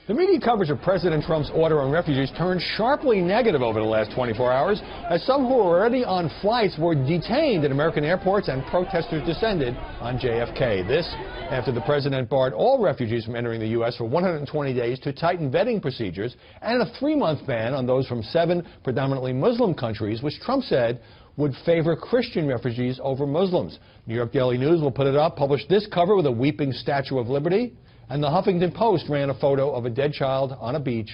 The media coverage of President Trump's order on refugees turned sharply negative over the last 24 hours, as some who were already on flights were detained at American airports and protesters descended on JFK. This after the president barred all refugees from entering the U.S. for 120 days to tighten vetting procedures and a 3-month ban on those from 7 predominantly Muslim countries, which Trump said would favor Christian refugees over Muslims. New York Daily News will put it up, published this cover with a weeping Statue of Liberty. And the Huffington Post ran a photo of a dead child on a beach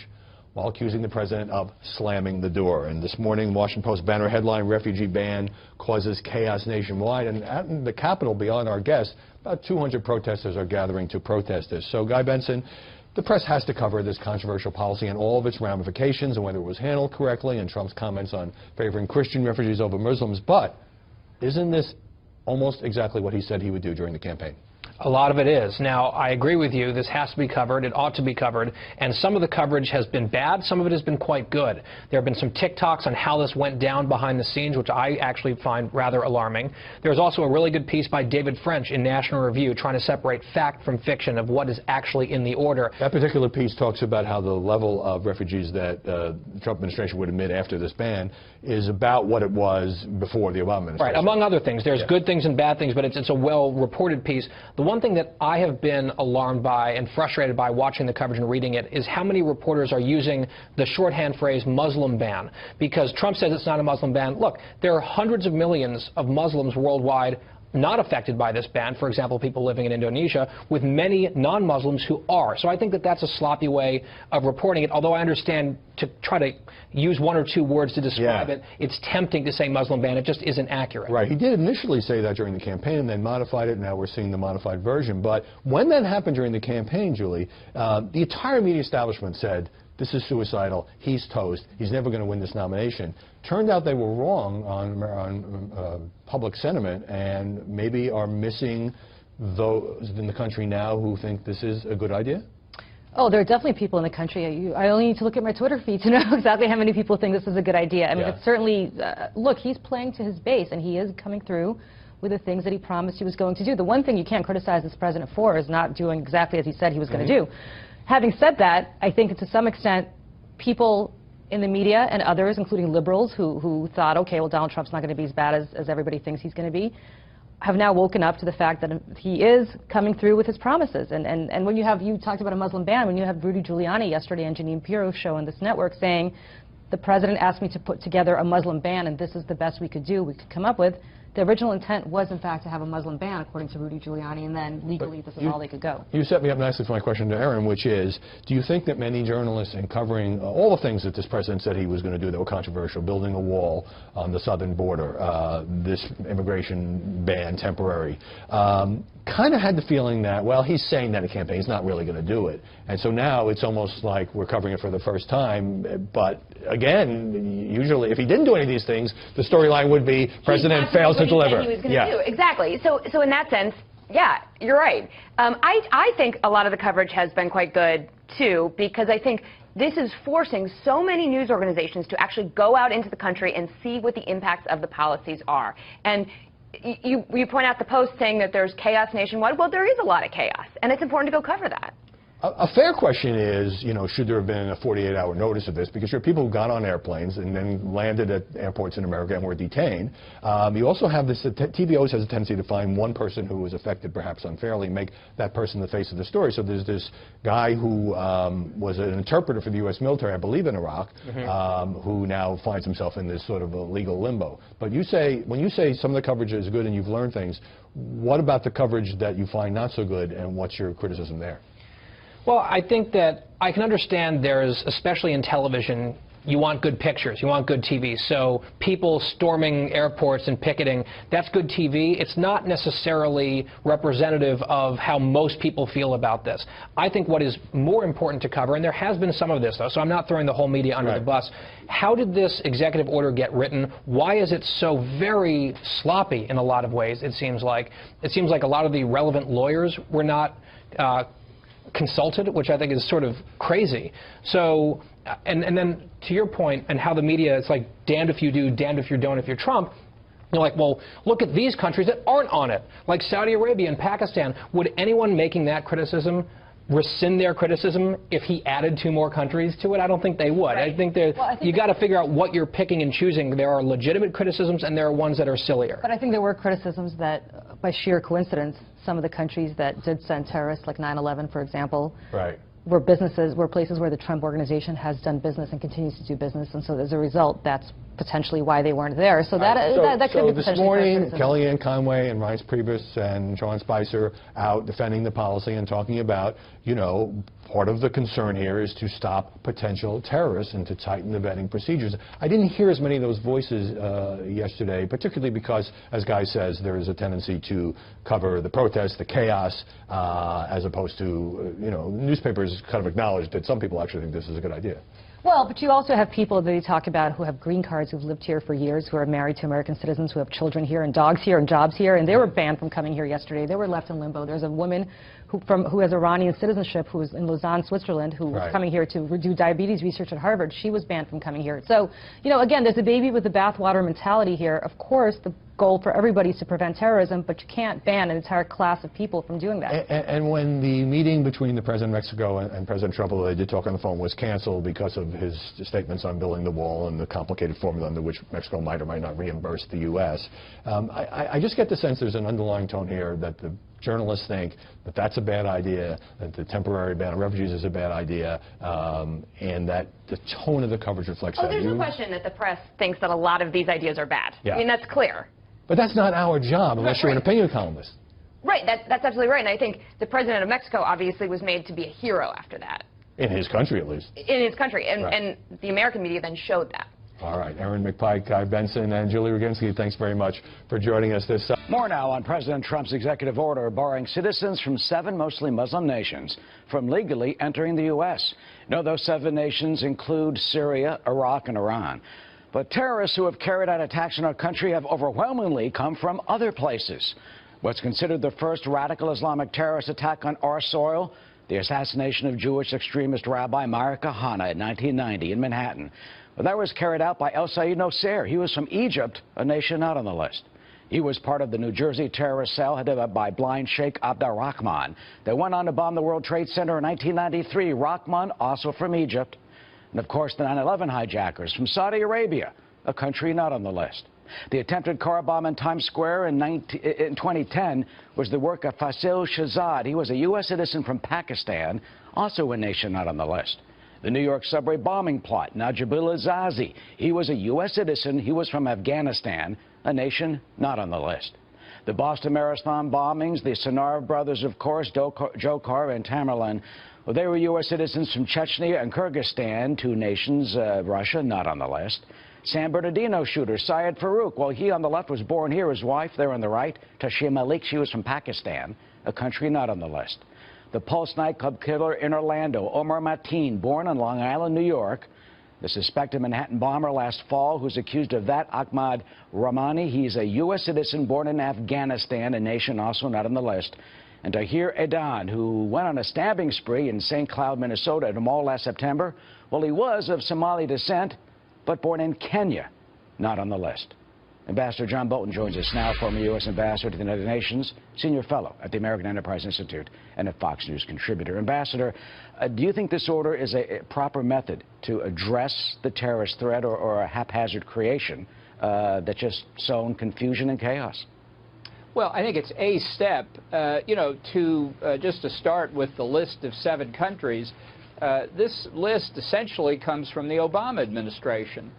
while accusing the president of slamming the door. And this morning, Washington Post banner headline, refugee ban causes chaos nationwide. And at the Capitol, beyond our guests, about 200 protesters are gathering to protest this. So, Guy Benson, the press has to cover this controversial policy and all of its ramifications and whether it was handled correctly and Trump's comments on favoring Christian refugees over Muslims. But isn't this almost exactly what he said he would do during the campaign? A lot of it is. Now, I agree with you. This has to be covered. It ought to be covered. And some of the coverage has been bad. Some of it has been quite good. There have been some TikToks on how this went down behind the scenes, which I actually find rather alarming. There's also a really good piece by David French in National Review trying to separate fact from fiction of what is actually in the order. That particular piece talks about how the level of refugees that the Trump administration would admit after this ban is about what it was before the Obama administration. Right, among other things. There's good things and bad things, but it's a well-reported piece. The one thing that I have been alarmed by and frustrated by watching the coverage and reading it is how many reporters are using the shorthand phrase Muslim ban. Because Trump says it's not a Muslim ban. Look, there are hundreds of millions of Muslims worldwide not affected by this ban, for example, people living in Indonesia, with many non-Muslims who are. So I think that that's a sloppy way of reporting it, although I understand to try to use 1 or 2 words to describe it, it's tempting to say Muslim ban. It just isn't accurate. Right. He did initially say that during the campaign and then modified it. Now we're seeing the modified version. But when that happened during the campaign, Julie, the entire media establishment said, this is suicidal, he's toast, he's never going to win this nomination. Turned out they were wrong on public sentiment and maybe are missing those in the country now who think this is a good idea? Oh, there are definitely people in the country. I only need to look at my Twitter feed to know exactly how many people think this is a good idea. I mean, it's certainly, look, he's playing to his base and he is coming through with the things that he promised he was going to do. The one thing you can't criticize this president for is not doing exactly as he said he was going to do. Having said that, I think that to some extent, people in the media and others, including liberals who thought, okay, well, Donald Trump's not going to be as bad as everybody thinks he's going to be, have now woken up to the fact that he is coming through with his promises. And when you have, you talked about a Muslim ban, when you have Rudy Giuliani yesterday on Jeanine Pirro's show on this network saying, the president asked me to put together a Muslim ban and this is the best we could come up with. The original intent was, in fact, to have a Muslim ban, according to Rudy Giuliani, and then legally this is all they could go. You set me up nicely for my question to Aaron, which is, do you think that many journalists, in covering all the things that this president said he was going to do that were controversial, building a wall on the southern border, this immigration ban, temporary, kind of had the feeling that, well, he's saying that in campaign, he's not really going to do it. And so now it's almost like we're covering it for the first time. But again, usually if he didn't do any of these things, the storyline would be president fails to deliver. He was going to do. Exactly. So in that sense, yeah, you're right. I think a lot of the coverage has been quite good, too, because I think this is forcing so many news organizations to actually go out into the country and see what the impacts of the policies are. And you point out the Post saying that there's chaos nationwide. Well, there is a lot of chaos, and it's important to go cover that. A fair question is, you know, should there have been a 48-hour notice of this? Because there are people who got on airplanes and then landed at airports in America and were detained. You also have this, TV always has a tendency to find one person who was affected perhaps unfairly and make that person the face of the story. So there's this guy who was an interpreter for the U.S. military, I believe in Iraq, who now finds himself in this sort of a legal limbo. But you say, when you say some of the coverage is good and you've learned things, what about the coverage that you find not so good, and what's your criticism there? Well, I think that I can understand there's, especially in television, you want good pictures, you want good TV. So people storming airports and picketing, that's good TV. It's not necessarily representative of how most people feel about this. I think what is more important to cover, and there has been some of this, though, so I'm not throwing the whole media under the bus. How did this executive order get written? Why is it so very sloppy in a lot of ways, it seems like? It seems like a lot of the relevant lawyers were not consulted, which I think is sort of crazy. So, and then to your point, and how the media, it's like damned if you do, damned if you don't if you're Trump. You're like, well, look at these countries that aren't on it, like Saudi Arabia and Pakistan. Would anyone making that criticism rescind their criticism if he added 2 more countries to it? I don't think they would. Right. I think you got to figure out what you're picking and choosing. There are legitimate criticisms and there are ones that are sillier. But I think there were criticisms that, by sheer coincidence, some of the countries that did send terrorists, like 9/11, for example, right, were places where the Trump organization has done business and continues to do business, and so as a result, that's potentially why they weren't there. So that could be potentially. So this morning, Kellyanne Conway and Reince Priebus and Sean Spicer out defending the policy and talking about, you know, part of the concern here is to stop potential terrorists and to tighten the vetting procedures. I didn't hear as many of those voices yesterday, particularly because, as Guy says, there is a tendency to cover the protests, the chaos, as opposed to, you know, newspapers kind of acknowledge that some people actually think this is a good idea. Well, but you also have people that you talk about who have green cards, who've lived here for years, who are married to American citizens, who have children here and dogs here and jobs here, and they were banned from coming here yesterday. They were left in limbo. There's a woman who has Iranian citizenship who was in Lausanne, Switzerland, who was coming here to do diabetes research at Harvard. She was banned from coming here. So, you know, again, there's a baby with the bathwater mentality here. Of course, the goal for everybody is to prevent terrorism, but you can't ban an entire class of people from doing that. And when the meeting between the President of Mexico and President Trump, although they did talk on the phone, was canceled because of his statements on building the wall and the complicated formula under which Mexico might or might not reimburse the U.S., I just get the sense there's an underlying tone here that the journalists think that that's a bad idea, that the temporary ban on refugees is a bad idea, and that the tone of the coverage reflects that. Oh, there's no question that the press thinks that a lot of these ideas are bad. Yeah. I mean, that's clear. But that's not our job unless you're an opinion columnist. Right, that's absolutely right. And I think the President of Mexico obviously was made to be a hero after that. In his country, at least. In his country. And the American media then showed that. All right. Erin McPike, Guy Benson, and Julie Roginski, thanks very much for joining us this summer. More now on President Trump's executive order barring citizens from 7 mostly Muslim nations from legally entering the U.S. No, those 7 nations include Syria, Iraq, and Iran. But terrorists who have carried out attacks in our country have overwhelmingly come from other places. What's considered the first radical Islamic terrorist attack on our soil, the assassination of Jewish extremist Rabbi Meir Kahane in 1990 in Manhattan. Well, that was carried out by El Sayed Nosair. He was from Egypt, a nation not on the list. He was part of the New Jersey terrorist cell headed up by blind Sheikh Abdurrahman that went on to bomb the World Trade Center in 1993. Rahman, also from Egypt. And, of course, the 9/11 hijackers from Saudi Arabia, a country not on the list. The attempted car bomb in Times Square in 2010 was the work of Fasil Shahzad. He was a U.S. citizen from Pakistan, also a nation not on the list. The New York subway bombing plot, Najabil Azazi. He was a U.S. citizen. He was from Afghanistan, a nation not on the list. The Boston Marathon bombings, the Sanar brothers, of course, Dzhokhar and Tamerlan. Well, they were U.S. citizens from Chechnya and Kyrgyzstan, 2 nations, Russia, not on the list. San Bernardino shooter, Syed Farouk, well, he on the left was born here. His wife there on the right, Tashia Malik, she was from Pakistan, a country not on the list. The Pulse nightclub killer in Orlando, Omar Mateen, born on Long Island, New York. The suspected Manhattan bomber last fall, who's accused of that, Ahmad Rahmani. He's a U.S. citizen born in Afghanistan, a nation also not on the list. And Tahir Edan, who went on a stabbing spree in St. Cloud, Minnesota at a mall last September. Well, he was of Somali descent, but born in Kenya, not on the list. Ambassador John Bolton joins us now, former U.S. Ambassador to the United Nations, Senior Fellow at the American Enterprise Institute, and a Fox News contributor. Ambassador, do you think this order is a proper method to address the terrorist threat or a haphazard creation that just sown confusion and chaos? Well, I think it's a step, you know, just to start with the list of 7 countries. This list essentially comes from the Obama administration,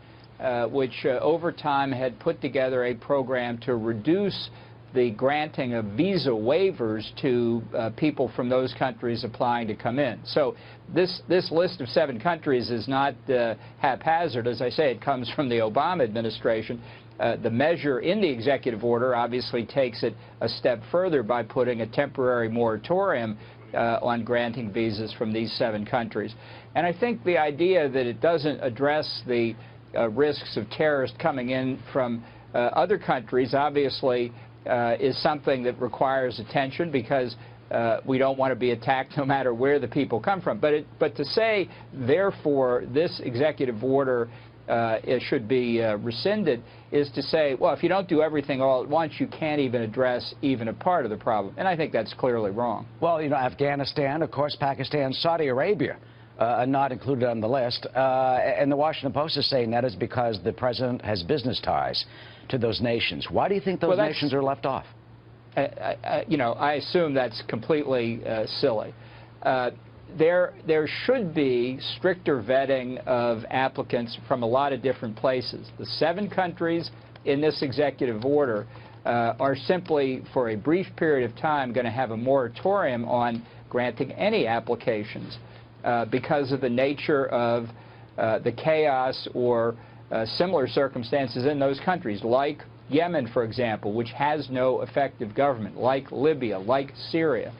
which over time had put together a program to reduce the granting of visa waivers to people from those countries applying to come in. So this list of 7 countries is not haphazard. As I say, it comes from the Obama administration. The measure in the executive order obviously takes it a step further by putting a temporary moratorium on granting visas from these 7 countries. And I think the idea that it doesn't address the risks of terrorists coming in from other countries obviously is something that requires attention, because we don't want to be attacked no matter where the people come from. But to say, therefore, this executive order it should be rescinded, is to say, well, if you don't do everything all at once, you can't even address even a part of the problem. And I think that's clearly wrong. Well, you know, Afghanistan, of course, Pakistan, Saudi Arabia are not included on the list. And the Washington Post is saying that is because the president has business ties to those nations. Why do you think those nations are left off? You know, I assume that's completely silly. There should be stricter vetting of applicants from a lot of different places. The 7 countries in this executive order are simply, for a brief period of time, going to have a moratorium on granting any applications because of the nature of the chaos or similar circumstances in those countries, like Yemen, for example, which has no effective government, like Libya, like Syria.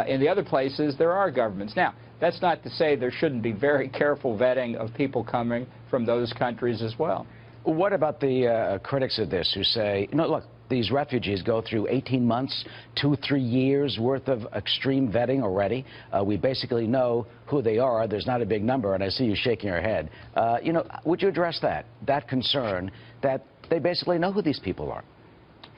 In the other places, there are governments. Now, that's not to say there shouldn't be very careful vetting of people coming from those countries as well. What about the critics of this who say, you know, look, these refugees go through 18 months, 2-3 years worth of extreme vetting already. We basically know who they are. There's not a big number, and I see you shaking your head. You know, would you address that concern that they basically know who these people are?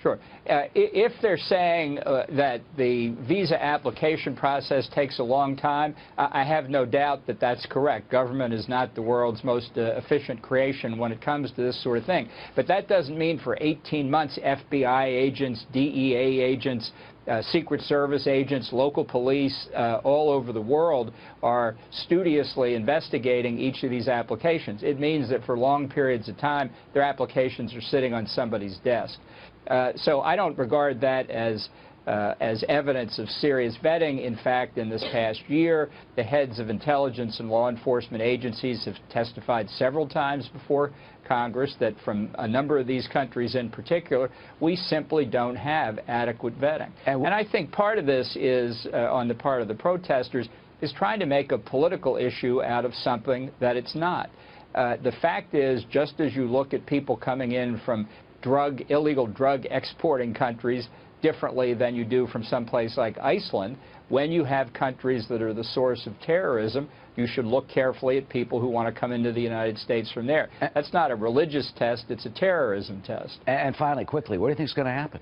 Sure. If they're saying that the visa application process takes a long time, I have no doubt that that's correct. Government is not the world's most efficient creation when it comes to this sort of thing. But that doesn't mean for 18 months FBI agents, DEA agents, Secret Service agents, local police all over the world are studiously investigating each of these applications. It means that for long periods of time, their applications are sitting on somebody's desk. So I don't regard that as evidence of serious vetting. In fact, in this past year, the heads of intelligence and law enforcement agencies have testified several times before Congress that from a number of these countries in particular, we simply don't have adequate vetting. And I think part of this is, on the part of the protesters, is trying to make a political issue out of something that it's not. The fact is, just as you look at people coming in from illegal drug exporting countries differently than you do from someplace like Iceland, when you have countries that are the source of terrorism, you should look carefully at people who want to come into the United States from there. That's not a religious test, it's a terrorism test. And finally, quickly, what do you think is going to happen?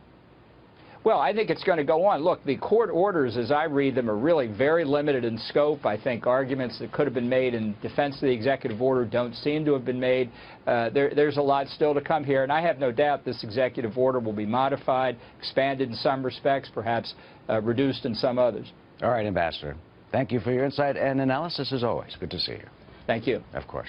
Well, I think it's going to go on. Look, the court orders, as I read them, are really very limited in scope. I think arguments that could have been made in defense of the executive order don't seem to have been made. There's a lot still to come here, and I have no doubt this executive order will be modified, expanded in some respects, perhaps reduced in some others. All right, Ambassador. Thank you for your insight and analysis, as always. Good to see you. Thank you. Of course.